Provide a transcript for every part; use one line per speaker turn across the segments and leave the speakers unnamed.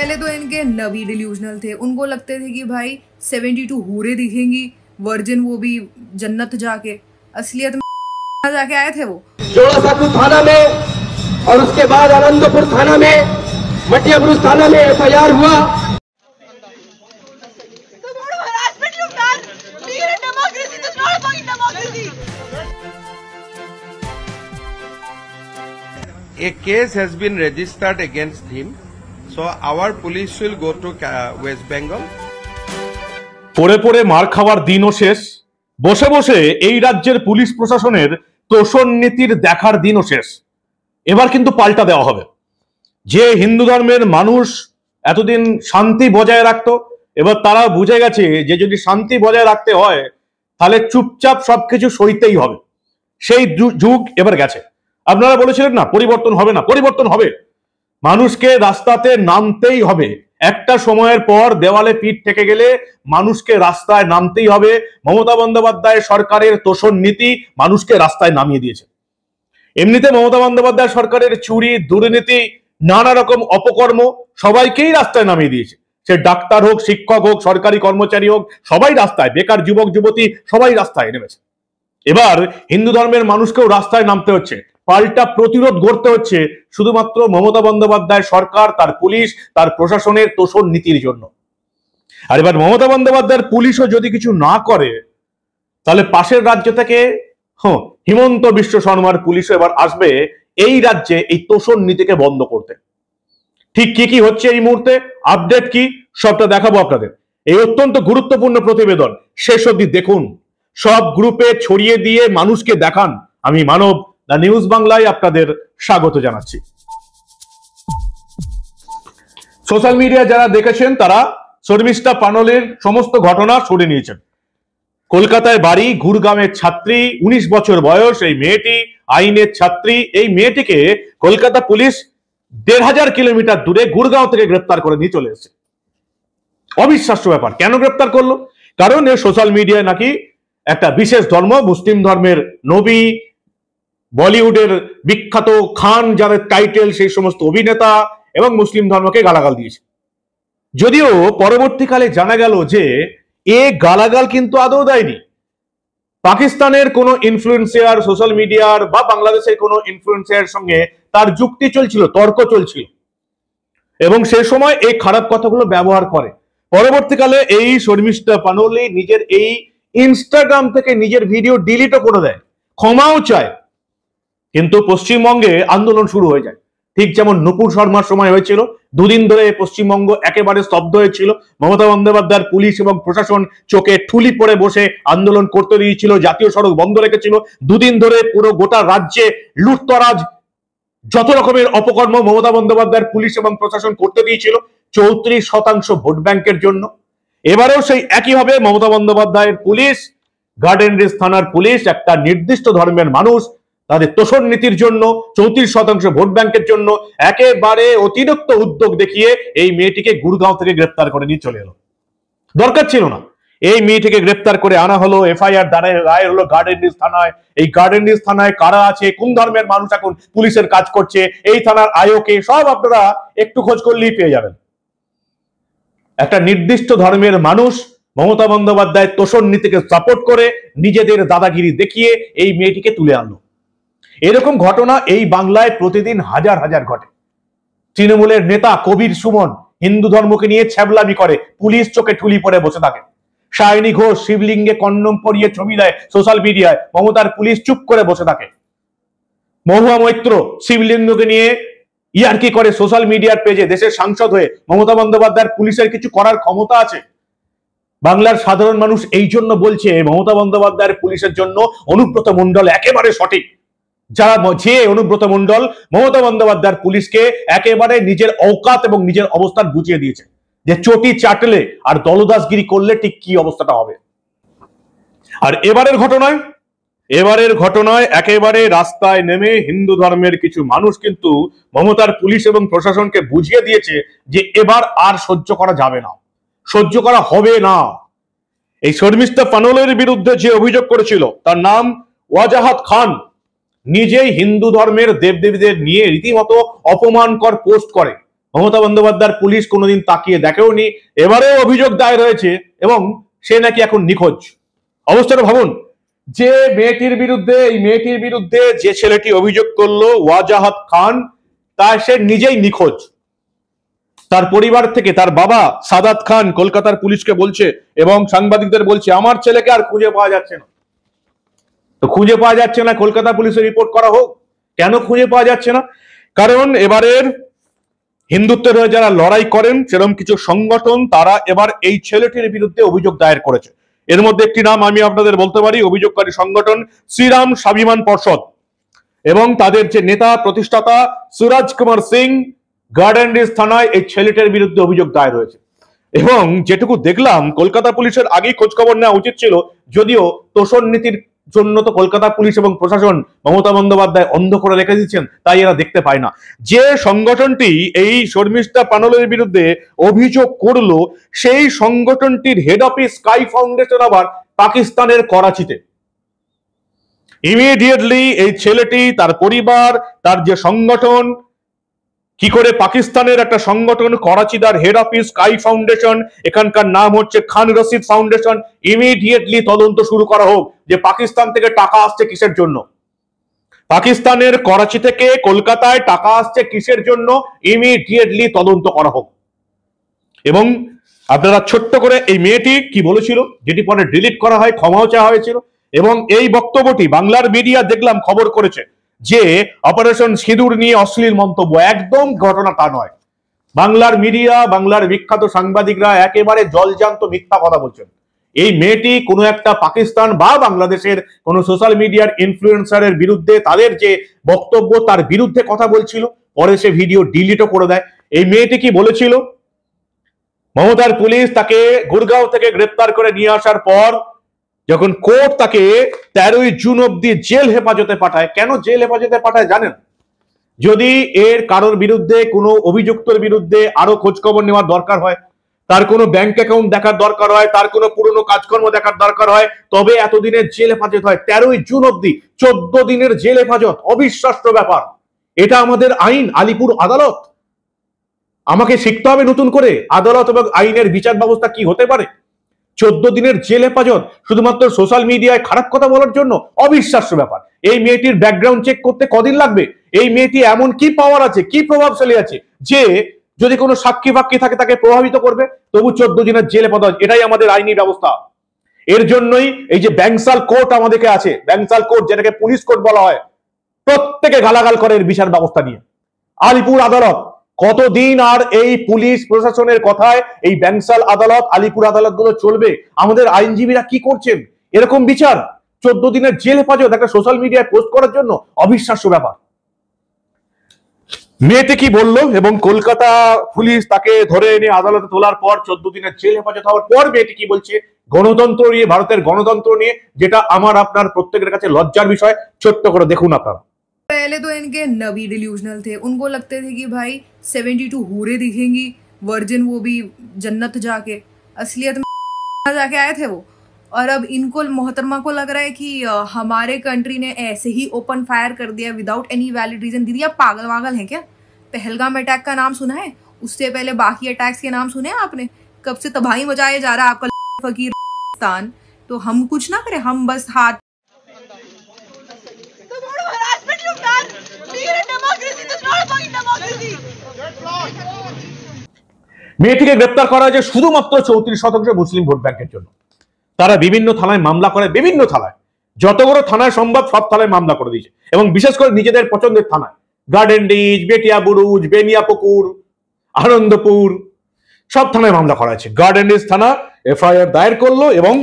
पहले तो इनके नबी डिल्यूजनल थे, उनको लगते थे कि भाई 72 हूरे दिखेंगी वर्जिन, वो भी जन्नत जाके। असलियत में जाके आए थे वो
जोड़ा साकू थाना में और उसके बाद आनंदपुर थाना में, मटिया ब्रुज थाना में एफआईआर हुआ।
A case has been registered against him, so our police will go to West Bengal.
পড়ে পড়ে মার খাওয়ার দিনও শেষ, বসে বসে এই রাজ্যের পুলিশ প্রশাসনের তোষণ নীতির দেখার দিনও শেষ। এবার কিন্তু পাল্টা দেওয়া হবে। যে হিন্দু ধর্মের মানুষ এতদিন শান্তি বজায় রাখতো, এবার তারা বুঝে গেছে যে যদি শান্তি বজায় রাখতে হয় তাহলে চুপচাপ সবকিছু সইতেই হবে। সেই যুগ এবার গেছে। আপনারা বলেছিলেন না পরিবর্তন হবে না, পরিবর্তন হবে। মানুষকে রাস্তাতে নামতেই হবে। একটা সময়ের পর দেওয়ালে পিঠ থেকে গেলে মানুষকে রাস্তায় নামতেই হবে। মমতা বন্দ্যোপাধ্যায় সরকারের তোষণ নীতি মানুষকে রাস্তায় নামিয়ে দিয়েছে। এমনিতে মমতা বন্দ্যোপাধ্যায় সরকারের চুরি, দুর্নীতি, নানা রকম অপকর্ম সবাইকেই রাস্তায় নামিয়ে দিয়েছে। সে ডাক্তার হোক, শিক্ষক হোক, সরকারি কর্মচারী হোক, সবাই রাস্তায়, বেকার যুবক যুবতী সবাই রাস্তায় নেমেছে। এবার হিন্দু ধর্মের মানুষকেও রাস্তায় নামতে হচ্ছে, পাল্টা প্রতিরোধ গড়তে হচ্ছে শুধুমাত্র মমতা বন্দ্যোপাধ্যায় সরকার, তার পুলিশ, তার প্রশাসনের তোষণ নীতির জন্য। আর এবার মমতা বন্দ্যোপাধ্যায়ের পুলিশও যদি কিছু না করে তাহলে পাশের রাজ্য থেকে হিমন্ত বিশ্ব শর্মার পুলিশও এবার আসবে এই রাজ্যে এই তোষণ নীতিকে বন্ধ করতে। ঠিক কি কি হচ্ছে এই মুহূর্তে, আপডেট কি, সবটা দেখাবো আপনাদের। এই অত্যন্ত গুরুত্বপূর্ণ প্রতিবেদন শেষ অবধি দেখুন, সব গ্রুপে ছড়িয়ে দিয়ে মানুষকে দেখান। আমি মানব, দ্য নিউজ বাংলায় আপনাদের স্বাগত জানাচ্ছি। সোশ্যাল মিডিয়া যারা দেখেছেন তারা শর্মিষ্ঠা পানলের সমস্ত ঘটনা শুনে নিয়েছেন। কলকাতায় বাড়ি, গুরগাঁওয়ের ছাত্রী, 19 বছর বয়স এই মেয়েটি, আইনের ছাত্রী। এই মেয়েটিকে কলকাতা পুলিশ 1500 কিলোমিটার দূরে গুরগাঁও থেকে গ্রেপ্তার করে নিয়ে চলে এসেছে। অবিশ্বাস্য ব্যাপার। কেন গ্রেপ্তার করলো? কারণ এর সোশ্যাল মিডিয়ায় নাকি একটা বিশেষ ধর্ম, মুসলিম ধর্মের নবী, বলিউডের বিখ্যাত খান যাদের টাইটেল, সেই সমস্ত অভিনেতা এবং মুসলিম ধর্মকে গালাগাল দিয়েছে। যদিও পরবর্তীকালে জানা গেল যে এ গালাগাল কিন্তু আদৌ দেয়নি। পাকিস্তানের কোনো ইনফ্লুয়েন্সার সোশ্যাল মিডিয়ার বা বাংলাদেশের কোনো ইনফ্লুয়েন্সারের সঙ্গে তার যুক্তি চলছিল, তর্ক চলছিল, এবং সেই সময় এই খারাপ কথাগুলো ব্যবহার করে। পরবর্তীকালে এই শর্মিষ্ঠা পানলি নিজের এই ইনস্টাগ্রাম থেকে নিজের ভিডিও ডিলিটও করে দেয়, ক্ষমাও চায়। কিন্তু পশ্চিমবঙ্গে আন্দোলন শুরু হয়ে যায়, ঠিক যেমন নুপুর শর্মার সময় হয়েছিল। দুদিন ধরে পশ্চিমবঙ্গ একেবারে স্তব্ধ হয়েছিল। মমতা বন্দ্যোপাধ্যায়ের পুলিশ এবং প্রশাসন চোখে ঠুলি পরে বসে আন্দোলন করতে দিয়েছিল, জাতীয় সড়ক বন্ধ রেখেছিল। দুদিন ধরে পুরো গোটা রাজ্যে লুটতরাজ, যত রকমের অপকর্ম মমতা বন্দ্যোপাধ্যায়ের পুলিশ এবং প্রশাসন করতে দিয়েছিল 34% ভোট ব্যাংকের জন্য। এবারেও সেই একইভাবে মমতা বন্দ্যোপাধ্যায়ের পুলিশ, গার্ডেন রিচ থানার পুলিশ একটা নির্দিষ্ট ধর্মের মানুষ, তাদের তোষণ নীতির জন্য, 34% ভোট ব্যাংকের জন্য একেবারে অতিরিক্ত উদ্যোগ দেখিয়ে এই মেয়েটিকে গুরগাঁও থেকে গ্রেপ্তার করে নিয়ে চলে এলো। দরকার ছিল না। এই মেয়েটিকে গ্রেপ্তার করে আনা হলো, এফআইআর দায়ের হলো গার্ডেন রিচ থানায়। এই গার্ডেন রিচ থানায় কারা আছে, কোন ধর্মের মানুষ এখন পুলিশের কাজ করছে, এই থানার আয়োকে সব আপনারা একটু খোঁজ করলেই পেয়ে যাবেন। একটা নির্দিষ্ট ধর্মের মানুষ মমতা বন্দ্যোপাধ্যায়ের তোষণ নীতিকে সাপোর্ট করে নিজেদের দাদাগিরি দেখিয়ে এই মেয়েটিকে তুলে আনলো। এরকম ঘটনা এই বাংলায় প্রতিদিন হাজার হাজার ঘটে। তৃণমূলের নেতা কবির সুমন হিন্দু ধর্মকে নিয়ে ছ্যাবলামি করে, পুলিশ চোখে ঠুলি পরে বসে থাকে। সায়নী ঘোষ শিবলিঙ্গে কন্ডম পরিয়ে ছবি দেয় সোশ্যাল মিডিয়ায়, মমতার পুলিশ চুপ করে বসে থাকে। মহুয়া মৈত্র শিবলিঙ্গকে নিয়ে ইয়ার্কি করে সোশ্যাল মিডিয়ার পেজে, দেশের সাংসদ হয়ে মমতা বন্দ্যোপাধ্যায়ের পুলিশের কিছু করার ক্ষমতা আছে? বাংলার সাধারণ মানুষ এই জন্য বলছে মমতা বন্দ্যোপাধ্যায়ের পুলিশের জন্য অনুব্রত মণ্ডল একেবারে সঠিক। যে অনুব্রত মণ্ডল মমতা বন্দ্যোপাধ্যায়ের পুলিশকে একেবারে নিজের অওকাত এবং নিজের অবস্থান বুঝিয়ে দিয়েছে, যে চটি চাটলে আর দলদাসগিরি করলে ঠিক কি অবস্থাটা হবে। আর এবারের ঘটনায় একেবারে রাস্তায় নেমে হিন্দু ধর্মের কিছু মানুষ কিন্তু মমতার পুলিশ এবং প্রশাসনকে বুঝিয়ে দিয়েছে যে এবার আর সহ্য করা যাবে না, সহ্য করা হবে না। এই শর্মিষ্ঠা পানলের বিরুদ্ধে যে অভিযোগ করেছিল তার নাম ওয়াজাহাত খান, নিজেই হিন্দু ধর্মের দেবদেবীদের নিয়ে রীতিমতো অপমানকর পোস্ট করে, মমতা বন্দ্যোপাধ্যায়ের পুলিশ কোনোদিন তাকিয়ে দেখেওনি, এবারেও অভিযোগ দায়ের হয়েছে এবং সে নাকি এখন নিখোঁজ। অবস্থাটা ভাবুন, যে মেয়েটির বিরুদ্ধে, এই মেয়েটির বিরুদ্ধে যে ছেলেটি অভিযোগ করলো ওয়াজাহাত খান, তা সে নিজেই নিখোঁজ। তার পরিবার থেকে তার বাবা সাদাত খান কলকাতার পুলিশকে বলছে এবং সাংবাদিকদের বলছে, আমার ছেলেকে আর খুঁজে পাওয়া যাচ্ছে না। তো খুঁজে পাওয়া যাচ্ছে না, কলকাতা পুলিশে রিপোর্ট করা হোক। কেন খুঁজে পাওয়া যাচ্ছে না? কারণ এবারের হিন্দুত্বের হয়ে যারা লড়াই করেন সেরকম কিছু সংগঠন, তারা এবার এই ছেলেটির বিরুদ্ধে অভিযোগ দায়ের করেছে। এর মধ্যে একটি নাম আমি আপনাদের বলতে পারি, অভিযোগকারী সংগঠন শ্রীরাম স্বাভিমান পর্ষদ এবং তাদের যে নেতা প্রতিষ্ঠাতা সুরাজ কুমার সিং গার্ডেন রিচ থানায় এই ছেলেটির বিরুদ্ধে অভিযোগ দায়ের হয়েছে। এবং যেটুকু দেখলাম, কলকাতা পুলিশের আগেই খোঁজ খবর নেওয়া উচিত ছিল, যদিও তোষণ নীতির জন্য তো কলকাতা পুলিশ এবং প্রশাসন মমতা বন্দ্যোপাধ্যায় অন্ধ করে রেখে দিচ্ছেন, তাই এরা দেখতে পায় না। যে সংগঠনটি এই শর্মিষ্ঠা পানলের বিরুদ্ধে অভিযোগ করলো, সেই সংগঠনটির হেড অফিস স্কাই ফাউন্ডেশন আবার পাকিস্তানের করাচিতে। ইমিডিয়েটলি এই ছেলেটি, তার পরিবার, তার যে সংগঠন, কি করে পাকিস্তানের একটা সংগঠন, করাচিদার হেড অফিস স্কাই ফাউন্ডেশন, এখানকার নাম হচ্ছে খান রশিদ ফাউন্ডেশন, ইমিডিয়েটলি তদন্ত শুরু করা হোক যে পাকিস্তান থেকে টাকা আসছে কিসের জন্য, পাকিস্তানের করাচি থেকে কলকাতায় টাকা আসছে কিসের জন্য, ইমিডিয়েটলি তদন্ত করা হোক। এবং আপনারা ছোট্ট করে এই মেয়েটি কি বলেছিল, যেটি পরে ডিলিট করা হয়, ক্ষমাও চাওয়া হয়েছিল, এবং এই বক্তব্যটি বাংলার মিডিয়া দেখলাম খবর করেছে যে অপারেশন সিঁদুর নিয়ে অশ্লীল মন্তব্য, একদম ঘটনা তা নয়। বাংলার মিডিয়া, বাংলার বিখ্যাত সাংবাদিকরা একেবারে জলজান্ত মিথ্যা কথা বলছেন। এই মেয়েটি কোনো একটা পাকিস্তান বা বাংলাদেশের কোনো সোশ্যাল মিডিয়ার ইনফ্লুয়েন্সারের বিরুদ্ধে, তাদের যে বক্তব্য তার বিরুদ্ধে কথা বলছিল, পরে সে ভিডিও ডিলিটও করে দেয়। এই মেয়েটি কি বলেছিল, মমতার পুলিশ তাকে গুরগাঁও থেকে গ্রেপ্তার করে নিয়ে আসার পর যখন কোর্ট তাকে 13ই জুন অব্দি জেল হেফাজতে পাঠায়, কেন জেল হেফাজতে পাঠায় জানেন? যদি এর কারোর বিরুদ্ধে, কোনো অভিযুক্তর বিরুদ্ধে আরো খোঁজখবর নেওয়ার দরকার হয়, তার কোনো ব্যাংক অ্যাকাউন্ট দেখার দরকার হয়, তার কোনো পুরনো কাজকর্ম দেখার দরকার হয়, তবে এতদিনের জেল হেফাজত হয়। 13ই জুন অব্দি 14 দিনের জেল হেফাজত, অবিশ্বাস্য ব্যাপার। এটা আমাদের আইন, আলিপুর আদালত। আমাকে শিখতে হবে নতুন করে আদালত এবং আইনের বিচার ব্যবস্থা কি হতে পারে। 14 দিনের জেল হেফাজত শুধুমাত্র সোশ্যাল মিডিয়ায় খারাপ কথা বলার জন্য, অবিশ্বাস্য ব্যাপার। এই মেয়েটির ব্যাকগ্রাউন্ড চেক করতে কদিন লাগবে? এই মেয়েটি এমন কি পাওয়ার আছে, কি প্রভাবশালী আছে যে যদি কোনো সাক্ষী ফাক্ষী থাকে তাকে প্রভাবিত করবে, তবু 14 দিনের জেল হেফাজত। এটাই আমাদের আইনি ব্যবস্থা। এর জন্যই এই যে ব্যাংসাল কোর্ট আমাদেরকে আছে, ব্যাংসাল কোর্ট যেটাকে পুলিশ কোর্ট বলা হয়, প্রত্যেকে গালাগাল করে এর বিচার ব্যবস্থা নিয়ে। আলিপুর আদালত কতদিন আর এই পুলিশ প্রশাসনের কথায় এই ব্যাংসাল আদালত, আলিপুর আদালত গুলো চলবে? আমাদের আইনজীবীরা কি করছেন? এরকম বিচার, 14 দিনের জেল হেফাজত একটা সোশ্যাল মিডিয়ায় পোস্ট করার জন্য, অবিশ্বাস্য ব্যাপার। মেয়েটি কি বললো, এবং কলকাতা পুলিশ তাকে ধরে এনে আদালতে তোলার পর 14 দিনের জেল হেফাজত হওয়ার পর মেয়েটি কি বলছে গণতন্ত্র নিয়ে, ভারতের গণতন্ত্র নিয়ে, যেটা আমার আপনার প্রত্যেকের কাছে লজ্জার বিষয়। ছোট্ট করে দেখুন আপনারা।
पहले तो इनके नबी डिल्यूजनल थे, उनको लगते थे कि भाई 72 हूरे दिखेंगी, वर्जिन वो भी जन्नत जाके, असलियत में जाके आए थे वो। और अब इनको, मोहतरमा को लग रहा है कि हमारे कंट्री ने ऐसे ही ओपन फायर कर दिया विदाउट एनी वैलिड रीजन। दीदी आप पागल वागल हैं क्या? पहलगाम अटैक का नाम सुना है? उससे पहले बाकी अटैक्स के नाम सुने हैं आपने? कब से तबाही मचाए जा रहा है आपका फकीर। तो हम कुछ ना करें, हम बस हाथ
মেয়েটিকে গ্রেপ্তার করা হয়েছে শুধুমাত্র 34% মুসলিম ভোট ব্যাংকের জন্য। তারা বিভিন্ন থানায় মামলা করে, বিভিন্ন থানায়, যতগুলো থানায় সম্ভব সব থানায় মামলা করে দিয়েছে, এবং বিশেষ করে নিজেদের পছন্দের থানায়, গার্ডেন রিচ, বেটিয়া বুরুজ, বেনিয়াপুকুর, আনন্দপুর, সব থানায় মামলা করা হয়েছে। গার্ডেন রিচ থানা এফআইআর দায়ের করলো এবং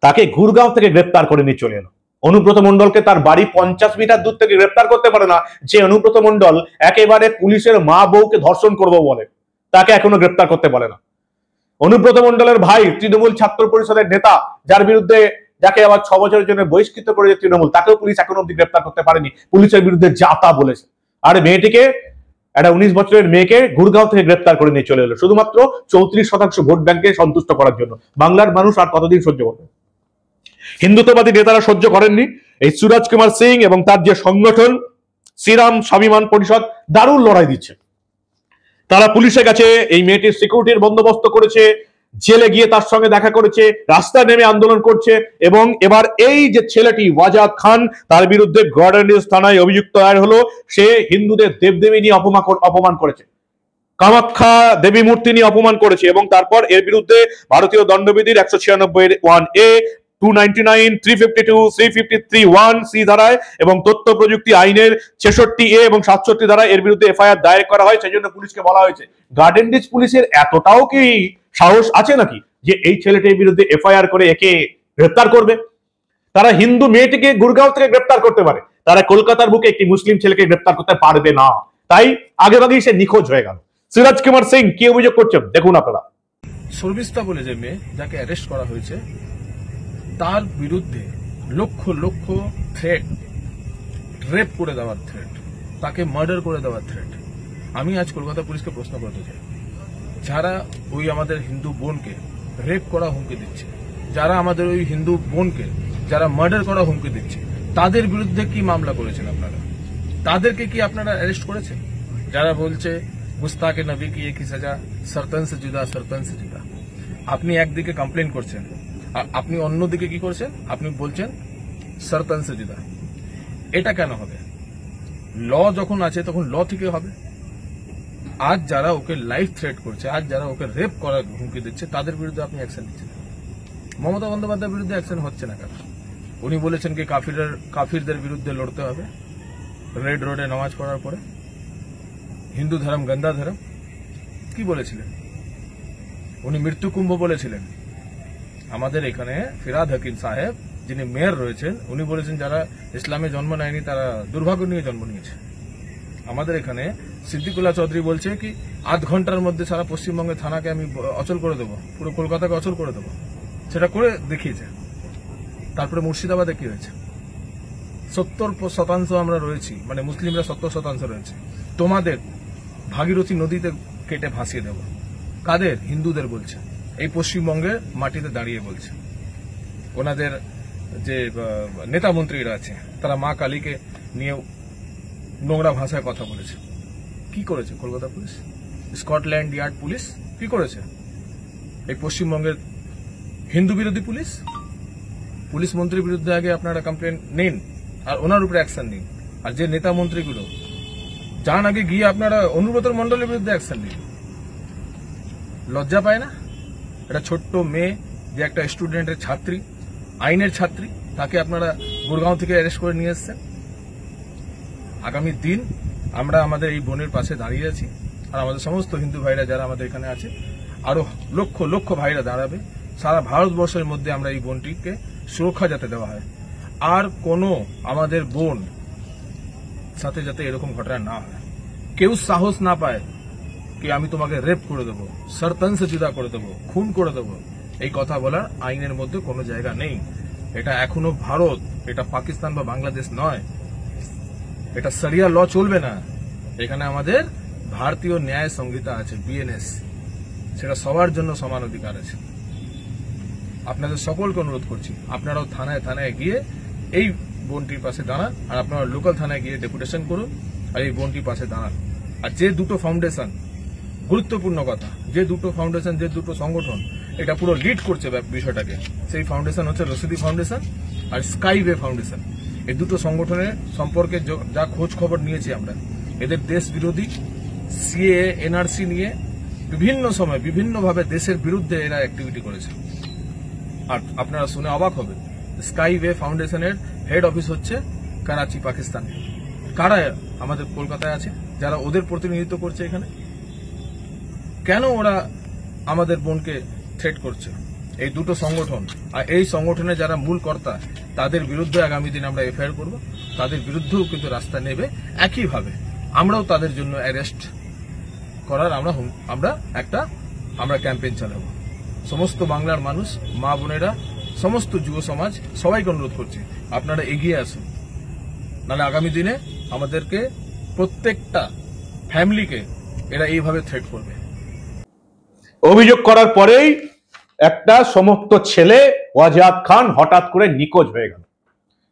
তাকে গুরগাঁও থেকে গ্রেপ্তার করে নিয়ে চলে এলো। অনুব্রত মণ্ডলকে তার বাড়ি 50 মিটার দূর থেকে গ্রেপ্তার করতে পারে না, যে অনুব্রত মণ্ডল একেবারে পুলিশের মা বউকে ধর্ষণ করবো বলে, তাকে এখনো গ্রেপ্তার করতে পারে না। অনুব্রত মণ্ডলের ভাই তৃণমূল ছাত্র পরিষদের নেতা, যার বিরুদ্ধে, যাকে আবার 6 বছরের জন্য বহিষ্কৃত করেছে তৃণমূল, তাকেও পুলিশ এখনো অব্দি গ্রেপ্তার করতে পারেনি, পুলিশের বিরুদ্ধে যা তা বলেছে। আর মেয়েটিকে, একটা 19 বছরের মেয়েকে গুরগাঁও থেকে গ্রেপ্তার করে নিয়ে চলে এলো শুধুমাত্র 34% ভোট ব্যাংকে সন্তুষ্ট করার জন্য। বাংলার মানুষ আর কতদিন সহ্য করবে? হিন্দুত্ববাদী নেতারা সহ্য করেননি। এই সুরাজ কুমার সিং এবং তার যে সংগঠন শ্রীরাম স্বাভিমান পরিষদ দারুণ লড়াই দিচ্ছে। তারা পুলিশের কাছে এই মেয়েটির সিকিউরিটির বন্দোবস্ত করেছে, জেলে গিয়ে তার সঙ্গে দেখা করেছে, রাস্তায় নেমে আন্দোলন করছে, এবং এবার এই যে ছেলেটি ওয়াজাদ খান, তার বিরুদ্ধে গর্ডারনিস থানায় অভিযুক্ত দায়ের হলো। সে হিন্দুদের দেবদেবী নিয়ে অপমান করেছে, কামাখ্যা দেবী মূর্তি নিয়ে অপমান করেছে, এবং তারপর এর বিরুদ্ধে ভারতীয় দণ্ডবিধির 196(1)(a), 299, 352, 353(1)(c) ধারায় এবং তথ্য প্রযুক্তি আইনের 66(a) এবং 67 ধারায় এর বিরুদ্ধে এফআইআর দায়ের করা হয়। সেই জন্য পুলিশকে বলা হয়েছে, গার্ডেনরিচ পুলিশের এতটাও কি সাহস আছে নাকি যে এই ছেলেটির বিরুদ্ধে এফআইআর করে একে গ্রেপ্তার করবে? তারা হিন্দু মেয়েটিকে গুরগাঁও থেকে গ্রেপ্তার করতে পারে, তারা কলকাতার বুকে একটি মুসলিম ছেলেকে গ্রেপ্তার করতে পারবে না। তাই আগেভাগেই সে নিখোঁজ হয়ে গেল। সিরাজ কুমার সিং কি অভিযোগ করছেন দেখুন আপনারা।
শর্মিষ্ঠা বলে যে মেয়ে যাকে অ্যারেস্ট করা হয়েছে, তার বিরুদ্ধে লক্ষ লক্ষ থ্রেট, রেপ করে দেওয়ার থ্রেট, তাকে মার্ডার করে দেওয়ার থ্রেট। আমি আজ কলকাতা পুলিশকে প্রশ্ন করতে চাই, যারা ওই আমাদের হিন্দু বোনকে রেপ করা হুমকি দিচ্ছে, যারা আমাদের ওই হিন্দু বোনকে যারা মার্ডার করা হুমকি দিচ্ছে, তাদের বিরুদ্ধে কি মামলা করেছেন আপনারা? তাদেরকে কি আপনারা অ্যারেস্ট করেছেন? যারা বলছে গুস্তাকে নবী কি একই সাজা, সরতন সে জুদা, সরতন সে জুদা। আপনি একদিকে কমপ্লেন করছেন আর আপনি অন্যদিকে কি করছেন? আপনি বলছেন সরতন সে জুদা। এটা কেন হবে? ল যখন আছে তখন ল থেকে হবে। আজ যারা ওকে লাইফ থ্রেট করছে, আজ যারা ওকে রেপ করার হুমকি দিচ্ছে, তাদের বিরুদ্ধে আপনি অ্যাকশন নিচ্ছেন। মমতা বন্দ্যোপাধ্যায়ের বিরুদ্ধে অ্যাকশন হচ্ছে না কেন? উনি বলেছেন কি কাফিরদের বিরুদ্ধে লড়তে হবে রেড রোডে নামাজ পড়ার পরে। হিন্দু ধর্ম গন্দা ধর্ম কি বলেছিলেন? উনি মৃত্যু কুম্ভ বলেছিলেন। আমাদের এখানে ফিরাদ হাকিম সাহেব, যিনি মেয়র রয়েছেন, উনি বলেছেন যারা ইসলামে জন্ম নেয়নি তারা দুর্ভাগ্য নিয়ে জন্ম নিয়েছে। আমাদের এখানে সিদ্দিকুল্লাহ চৌধুরী বলছে কি আধ ঘন্টার মধ্যে সারা পশ্চিমবঙ্গের থানাকে আমি অচল করে দেবো, পুরো কলকাতাকে অচল করে দেবো। সেটা করে দেখিয়েছে। তারপরে মুর্শিদাবাদে কি হয়েছে? 70% আমরা রয়েছি, মানে মুসলিমরা 70% রয়েছে। তোমাদের ভাগীরথী নদীতে কেটে ভাসিয়ে দেব। কাদের? হিন্দুদের বলছে, এই পশ্চিমবঙ্গের মাটিতে দাঁড়িয়ে বলছে। ওনাদের যে নেতা মন্ত্রীরা আছে তারা মা কালীকে নিয়ে নোংরা ভাষায় কথা বলেছে। কি করেছে Kolkata police, Scotland yard police কি করেছে? এই পশ্চিমবঙ্গের হিন্দু বিরোধী পুলিশ, পুলিশ মন্ত্রীর বিরুদ্ধে আগে আপনারা কমপ্লেন নিন আর ওনার উপরে অ্যাকশন নিন। আর যে নেতা মন্ত্রীগুলো যান আগে গিয়ে আপনারা অনুব্রত মণ্ডলের বিরুদ্ধে অ্যাকশন নিন। লজ্জা পায় না? এটা ছোট্ট মেয়ে যে একটা স্টুডেন্টের ছাত্রী, আইনের ছাত্রী, তাকে আপনারা গুরগাঁও থেকে অ্যারেস্ট করে নিয়ে এসছেন। আগামী দিন আমরা আমাদের এই বোনের পাশে দাঁড়িয়ে আছি, আর আমাদের সমস্ত হিন্দু ভাইরা যারা আমাদের এখানে আছে, আরো লক্ষ লক্ষ ভাইরা দাঁড়াবে। সারা ভারতবর্ষের মধ্যে আমরা এই বোনটিকে সুরক্ষা যাতে দেওয়া হয়, আর কোনো আমাদের বোন সাথে যাতে এরকম ঘটনা না হয়। কেউ সাহস না পায় কি আমি তোমাকে রেপ করে দেবো, সরতন সে জুদা করে দেবো, খুন করে দেবো, এই কথা বলার আইনের মধ্যে কোনো জায়গা নেই। এটা এখনো ভারত, এটা পাকিস্তান বা বাংলাদেশ নয়। এটা শরিয়া ল চলবে না। এখানে আমাদের ভারতীয় ন্যায় সংহিতা আছে, বিএনএস, সেটা সবার জন্য সমান অধিকার আছে। আপনাদের সকলকে অনুরোধ করছি, আপনারাও থানায় থানায় গিয়ে এই বোনটির পাশে দাঁড়ান, আর আপনারা লোকাল থানায় গিয়ে ডেপুটেশন করুন আর এই বোনটির পাশে দাঁড়ান। আর যে দুটো ফাউন্ডেশন, গুরুত্বপূর্ণ কথা, যে দুটো ফাউন্ডেশন, যে দুটো সংগঠন এটা পুরো লিড করছে বিষয়টাকে, সেই ফাউন্ডেশন হচ্ছে রশিদি ফাউন্ডেশন আর স্কাইওয়ে ফাউন্ডেশন। এই দুটো সংগঠনের সম্পর্কে যা খোঁজ খবর নিয়েছি আমরা, এদের দেশ বিরোধী সিএএ, এনআরসি নিয়ে বিভিন্ন সময় বিভিন্নভাবে দেশের বিরুদ্ধে এরা অ্যাক্টিভিটি করেছে। আর আপনারা শুনে অবাক হবেন, স্কাইওয়ে ফাউন্ডেশনের হেড অফিস হচ্ছে করাচি, পাকিস্তানে। কারা আমাদের কলকাতায় আছে যারা ওদের প্রতিনিধিত্ব করছে এখানে? কেন ওরা আমাদের বোনকে থ্রেট করছে? এই দুটো সংগঠন আর এই সংগঠনে যারা মূল কর্তা, তাদের বিরুদ্ধে আগামী দিন আমরা এফআইআর করব। তাদের বিরুদ্ধেও কিন্তু রাস্তা নেবে একইভাবে। আমরাও তাদের জন্য অ্যারেস্ট করার আমরা ক্যাম্পেইন চালাবো। সমস্ত বাংলার মানুষ, মা বোনেরা, সমস্ত যুব সমাজ, সবাইকে অনুরোধ করছি আপনারা এগিয়ে আসুন, নাহলে আগামী দিনে আমাদেরকে প্রত্যেকটা ফ্যামিলিকে এরা এইভাবে থ্রেট করবে।
অভিযোগ করার পরেই একটা সমস্ত ছেলে ওয়াজাদ খান হঠাৎ করে নিখোঁজ হয়ে গেল।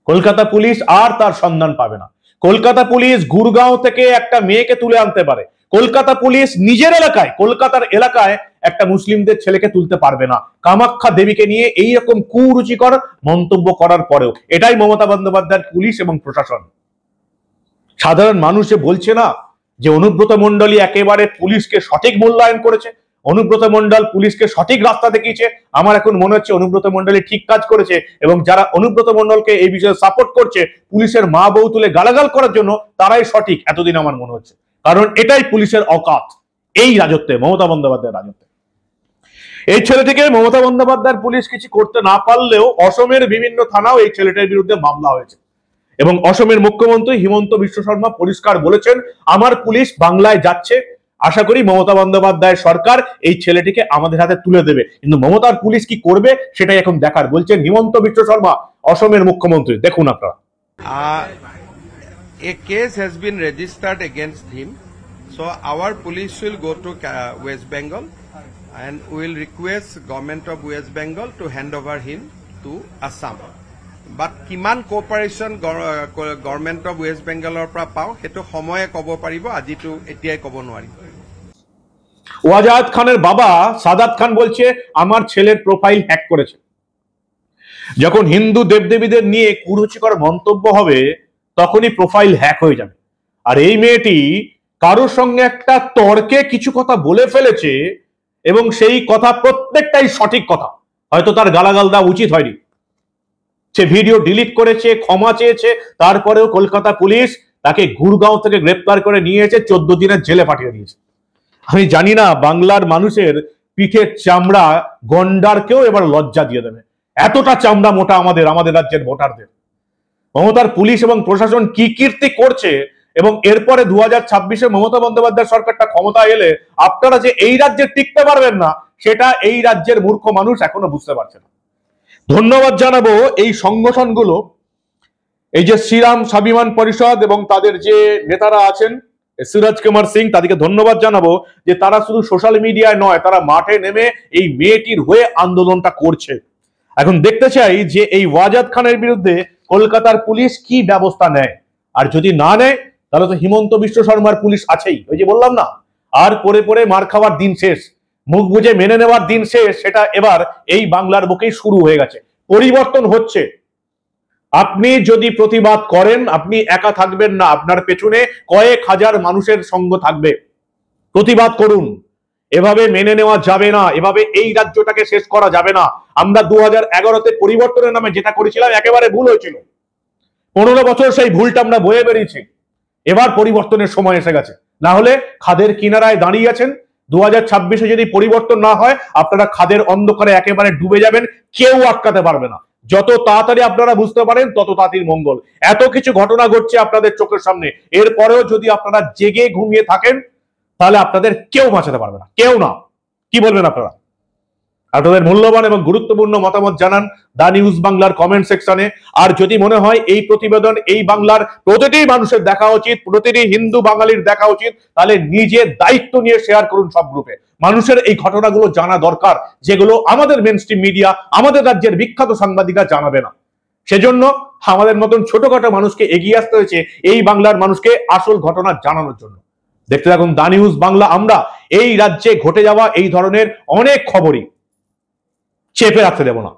কলকাতা পুলিশ আর তার সন্ধান পাবে না। কলকাতা পুলিশ গুরগাঁও থেকে একটা মেয়েকে তুলে আনতে পারে, কলকাতা পুলিশ নিজের এলাকায়, কলকাতার এলাকায় একটা মুসলিমদের ছেলেকে তুলতে পারবে না কামাখ্যা দেবীকে নিয়ে এইরকম কুরুচিকর মন্তব্য করার পরেও। এটাই মমতা বন্দ্যোপাধ্যায়ের পুলিশ এবং প্রশাসন। সাধারণ মানুষ যে বলছে না যে অনুব্রত মণ্ডলী একেবারে পুলিশকে সঠিক মূল্যায়ন করেছে, অনুব্রত মণ্ডল পুলিশকে সঠিক রাস্তা দেখিয়েছে, আমার এখন মনে হচ্ছে অনুব্রত মণ্ডলী ঠিক কাজ করেছে এবং যারা অনুব্রত মণ্ডলকে এই বিষয়ে সাপোর্ট করছে পুলিশের মা বউ তুলে গালাগাল করার জন্য, তারাই সঠিক এতদিন আমার মনে হচ্ছে। কারণ এটাই পুলিশের অকাত এই রাজত্বে, মমতা বন্দ্যোপাধ্যায়ের রাজত্বে। এই ছেলেটিকে মমতা বন্দ্যোপাধ্যায়ের পুলিশ কিছু করতে না পারলেও অসমের বিভিন্ন থানাও এই ছেলেটির বিরুদ্ধে মামলা হয়েছে এবং অসমের মুখ্যমন্ত্রী হিমন্ত বিশ্ব শর্মা পরিষ্কার বলেছেন আমার পুলিশ বাংলায় যাচ্ছে, আশা করি মমতা বন্দ্যোপাধ্যায়ের সরকার এই ছেলেটিকে আমাদের হাতে তুলে দেবে। কিন্তু মমতার পুলিশ কি করবে সেটাই এখন দেখার, বলছেন হিমন্ত বিশ্ব শর্মা অসমের মুখ্যমন্ত্রী। দেখুন আপনারা।
A case has been registered against him, so our police will go to West Bengal and we will request government of West Bengal to hand over him to Assam. But kiman cooperation government of West Bengal pra pao hetu samoye kobo paribo, ajitu etiai kobo nwari।
ওয়াজাদ খানের বাবা সাদাত খান বলছে আমার ছেলের profile hack করেছে। যখন হিন্দু দেবদেবীদের নিয়ে কুরুচিকর মন্তব্য হবে তখনই প্রোফাইল হ্যাক হয়ে যাবে। আর এই মেয়েটি কারোর সঙ্গে একটা তর্কে কিছু কথা বলে ফেলেছে এবং সেই কথা প্রত্যেকটাই সঠিক কথা, হয়তো তার গালাগাল দেওয়া উচিত হয়নি, সে ভিডিও ডিলিট করেছে, ক্ষমা চেয়েছে, তারপরেও কলকাতা পুলিশ তাকে গুরগাঁও থেকে গ্রেপ্তার করে নিয়ে এসে 14 দিনের জেলে পাঠিয়ে দিয়েছে। আমি জানি না বাংলার মানুষের পিঠের চামড়া গন্ডারকেও এবার লজ্জা দিয়ে দেবে, এতটা চামড়া মোটা আমাদের রাজ্যের ভোটারদের। মমতার পুলিশ এবং প্রশাসন কি কীর্তি করছে এবং এরপরে 2026-এ মমতা বন্দ্যোপাধ্যায় সরকারটা ক্ষমতা এলে আপনারা যে এই রাজ্যে টিকতে পারবেন না সেটা এই রাজ্যের মূর্খ মানুষ এখনো বুঝতে পারছে না। ধন্যবাদ জানাবো এই সংগঠনগুলো, এই যে শ্রীরাম স্বাভিমান পরিষদ এবং তাদের যে নেতারা আছেন সিরাজ কুমার সিং, তাদেরকে ধন্যবাদ জানাবো যে তারা শুধু সোশ্যাল মিডিয়ায় নয়, তারা মাঠে নেমে এই মেয়েটির হয়ে আন্দোলনটা করছে। এখন দেখতে চাই যে এই ওয়াজাদ খানের বিরুদ্ধে কলকাতার পুলিশ কি ব্যবস্থা নেয়, আর যদি না নেয় তাহলে তো হিমন্ত বিশ্ব শর্মার পুলিশ আছেই। ওই যে বললাম না, আর পরে পরে মার খাওয়ার দিন শেষ, মুখ বুঝে মেনে নেওয়ার দিন শেষ, সেটা এবার এই বাংলার বুকেই শুরু হয়ে গেছে। পরিবর্তন হচ্ছে। আপনি যদি প্রতিবাদ করেন আপনি একা থাকবেন না, আপনার পেছনে কয়েক হাজার মানুষের সঙ্গ থাকবে। প্রতিবাদ করুন, এভাবে মেনে নেওয়া যাবে না, এভাবে এই রাজ্যটাকে শেষ করা যাবে না। আমরা 2011-তে পরিবর্তনের নামে যেটা করেছিলাম একেবারে ভুল হয়েছিল, 15 বছর সেই ভুলটা আমরা বয়ে বেরিয়েছি। এবার পরিবর্তনের সময় এসে গেছে, না হলে খাদের কিনারায় দাঁড়িয়ে আছেন। 2026-এ যদি পরিবর্তন না হয় আপনারা খাদের অন্ধকারে একেবারে ডুবে যাবেন, কেউ আটকাতে পারবে না। যত তাড়াতাড়ি আপনারা বুঝতে পারেন তত তাড়াতাড়ি মঙ্গল। এত কিছু ঘটনা ঘটছে আপনাদের চোখের সামনে, এরপরেও যদি আপনারা জেগে ঘুমিয়ে থাকেন তাহলে আপনাদের কেউ বাঁচাতে পারবে না, কেউ না। কি বলবেন আপনারা? আপনাদের মূল্যবান এবং গুরুত্বপূর্ণ মতামত জানান দা নিউজ বাংলার কমেন্ট সেকশনে। আর যদি মনে হয় এই প্রতিবেদন এই বাংলার প্রতিটি মানুষের দেখা উচিত, প্রতিটি হিন্দু বাঙালির দেখা উচিত, তাহলে নিজের দায়িত্ব নিয়ে শেয়ার করুন সব গ্রুপে। মানুষের এই ঘটনাগুলো জানা দরকার, যেগুলো আমাদের মেইনস্ট্রিম মিডিয়া, আমাদের রাজ্যের বিখ্যাত সাংবাদিকরা জানাবে না। সেজন্য আমাদের মতন ছোটখাটো মানুষকে এগিয়ে আসতে হয়েছে এই বাংলার মানুষকে আসল ঘটনা জানানোর জন্য। দেখতে থাকুন দা নিউজ বাংলা। আমরা এই রাজ্যে ঘটে যাওয়া এই ধরনের অনেক খবরই চেপে রাখতে দেব না।